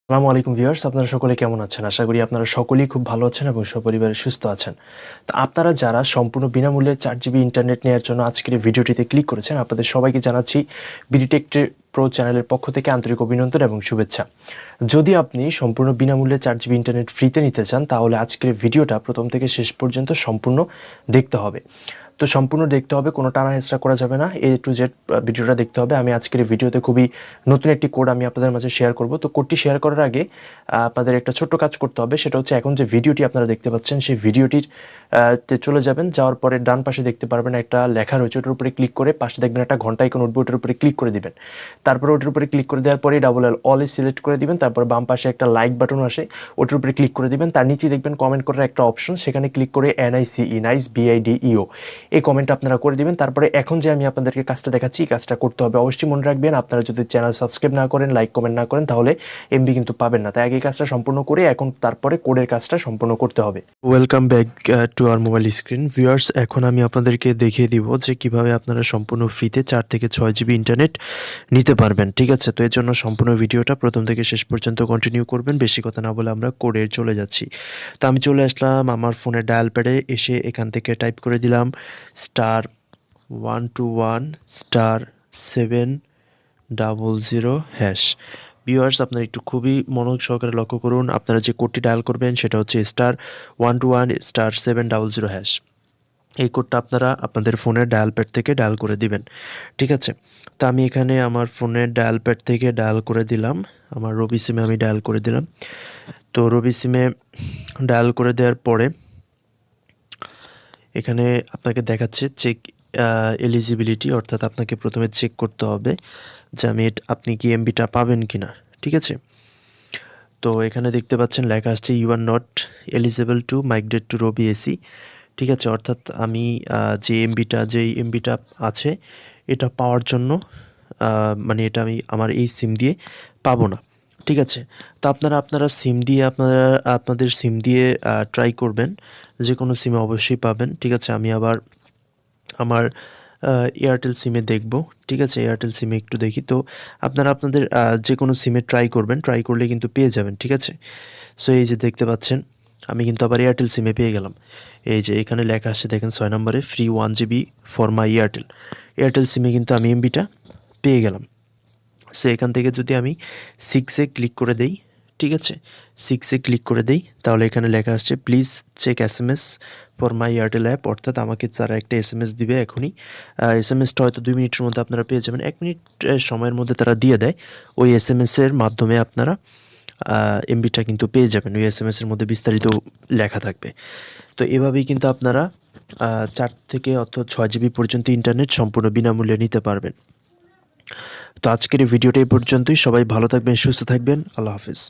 আসসালামু আলাইকুম ভিউয়ার্স, আপনারা সকলে কেমন আছেন? আশা করি আপনারা সকলেই খুব ভালো আছেন এবং সপরিবারে সুস্থ আছেন। তো আপনারা যারা সম্পূর্ণ বিনামূল্যে 4 জিবি ইন্টারনেট নেওয়ার জন্য আজকের এই ভিডিওটিতে ক্লিক করেছেন, আপনাদের সবাইকে জানাচ্ছি বিডিটেক প্রো চ্যানেলের পক্ষ থেকে আন্তরিক অভিনন্দন এবং শুভেচ্ছা। যদি আপনি সম্পূর্ণ বিনামূল্যে 4 জিবি ইন্টারনেট ফ্রিতে নিতে চান, তাহলে আজকের ভিডিওটা প্রথম থেকে শেষ পর্যন্ত সম্পূর্ণ দেখতে হবে। তো সম্পূর্ণ দেখতে হবে, কোনো টানা হেঁচড়া করা যাবে না, A to Z ভিডিওটা দেখতে হবে। আমি আজকের এই ভিডিওতে খুবই নতুন একটি কোড আমি আপনাদের মাঝে শেয়ার করব। তো কোডটি শেয়ার করার আগে আপনাদের একটা ছোট্ট কাজ করতে হবে, সেটা হচ্ছে এখন যে ভিডিওটি আপনারা দেখতে পাচ্ছেন সেই ভিডিওটির তে চলে যাবেন। যাওয়ার পরে ডান পাশে দেখতে পারবেন একটা লেখা রয়েছে, ওটার উপরে ক্লিক করে পাশে দেখবেন একটা ঘন্টা আইকন উঠবে, ওটার উপরে ক্লিক করে দিবেন। তারপরে ওটার উপরে ক্লিক করে দেওয়ার পরে অলে সিলেক্ট করে দিবেন। তারপর বাম পাশে একটা লাইক বাটন আসে, ওটার উপরে ক্লিক করে দিবেন। তার নিচে দেখবেন কমেন্ট করার একটা অপশন, সেখানে ক্লিক করে NICE BIDEO এই কমেন্ট আপনারা করে দিবেন। তারপরে এখন যে আমি আপনাদেরকে কাজটা দেখাচ্ছি, এই কাজটা করতে হবে। অবশ্যই মনে রাখবেন, আপনারা যদি চ্যানেল সাবস্ক্রাইব না করেন, লাইক কমেন্ট না করেন, তাহলে এমবি কিন্তু পাবেন না। তাই আগে কাজটা সম্পূর্ণ করে এখন তারপরে কোডের কাজটা সম্পূর্ণ করতে হবে। Welcome back to our mobile screen viewers. এখন আমি আপনাদেরকে দেখিয়ে দিব যে কিভাবে আপনারা সম্পূর্ণ ফ্রিতে 4 থেকে 6 জিবি ইন্টারনেট নিতে পারবেন। ঠিক আছে, তো এর জন্য সম্পূর্ণ ভিডিওটা প্রথম থেকে শেষ পর্যন্ত কন্টিনিউ করবেন। বেশি কথা না বলে আমরা কোডে চলে যাচ্ছি। তো আমি চলে আসলাম আমার ফোনের ডায়াল প্যাডে, এসে এখান থেকে টাইপ করে দিলাম *121*700#। ভিউয়ার্স, আপনারা একটু খুবই মনোযোগ সহকারে লক্ষ্য করুন। আপনারা যে কোডটি ডায়াল করবেন সেটা হচ্ছে *121*700#। এই কোডটা আপনারা আপনাদের ফোনের ডায়াল প্যাড থেকে ডায়াল করে দিবেন। ঠিক আছে, তো আমি এখানে আমার ফোনের ডায়াল প্যাড থেকে ডায়াল করে দিলাম। আমার রবি সিমে আমি ডায়াল করে দিলাম। তো রবি সিমে ডায়াল করে দেওয়ার পরে এখানে আপনাকে দেখাচ্ছে চেক এলিজিবিলিটি, অর্থাৎ আপনাকে প্রথমে চেক করতে হবে যে আপনি কি এমবিটা পাবেন কিনা। ঠিক আছে, তো এখানে দেখতে পাচ্ছেন লেখা আসছে you are not eligible to migrate to Robi AC. ঠিক আছে, অর্থাৎ আমি যেই এমবিটা আছে এটা পাওয়ার জন্য মানে এটা আমি আমার এই সিম দিয়ে পাবো না। ঠিক আছে, তো আপনারা আপনাদের সিম দিয়ে ট্রাই করবেন, যে কোনো সিমে অবশ্যই পাবেন। ঠিক আছে, আমি আবার আমার এয়ারটেল সিমে দেখব। ঠিক আছে, এয়ারটেল সিমে একটু দেখি। তো আপনারা আপনাদের যে কোনো সিমে ট্রাই করবেন, ট্রাই করলে কিন্তু পেয়ে যাবেন। ঠিক আছে, সো এই যে দেখতে পাচ্ছেন আমি কিন্তু আবার এয়ারটেল সিমে পেয়ে গেলাম। এই যে এখানে লেখা আসছে দেখেন 6 নম্বরে free 1 GB for my Airtel সিমে কিন্তু আমি এমবিটা পেয়ে গেলাম। সো এখান থেকে যদি আমি 6-এ ক্লিক করে দেই, ঠিক আছে, 6-এ ক্লিক করে দেই, তাহলে এখানে লেখা আসছে please check SMS for my Airtel app, অর্থাৎ আমাকে তারা একটা SMS দিবে এখনই। SMSটা হয়তো 2 মিনিটের মধ্যে আপনারা পেয়ে যাবেন। 1 মিনিট সময়ের মধ্যে তারা দিয়ে দেয়। ওই SMS-এর মাধ্যমে আপনারা এমবিটা কিন্তু পেয়ে যাবেন। ওই SMS-এর মধ্যে বিস্তারিত লেখা থাকবে। তো এভাবেই কিন্তু আপনারা 4 থেকে অথবা 6 জিবি পর্যন্ত ইন্টারনেট সম্পূর্ণ বিনামূল্যে নিতে পারবেন। তো আজকের এই ভিডিওটা এই পর্যন্তই। সবাই ভালো থাকবেন, সুস্থ থাকবেন। আল্লাহ হাফেজ।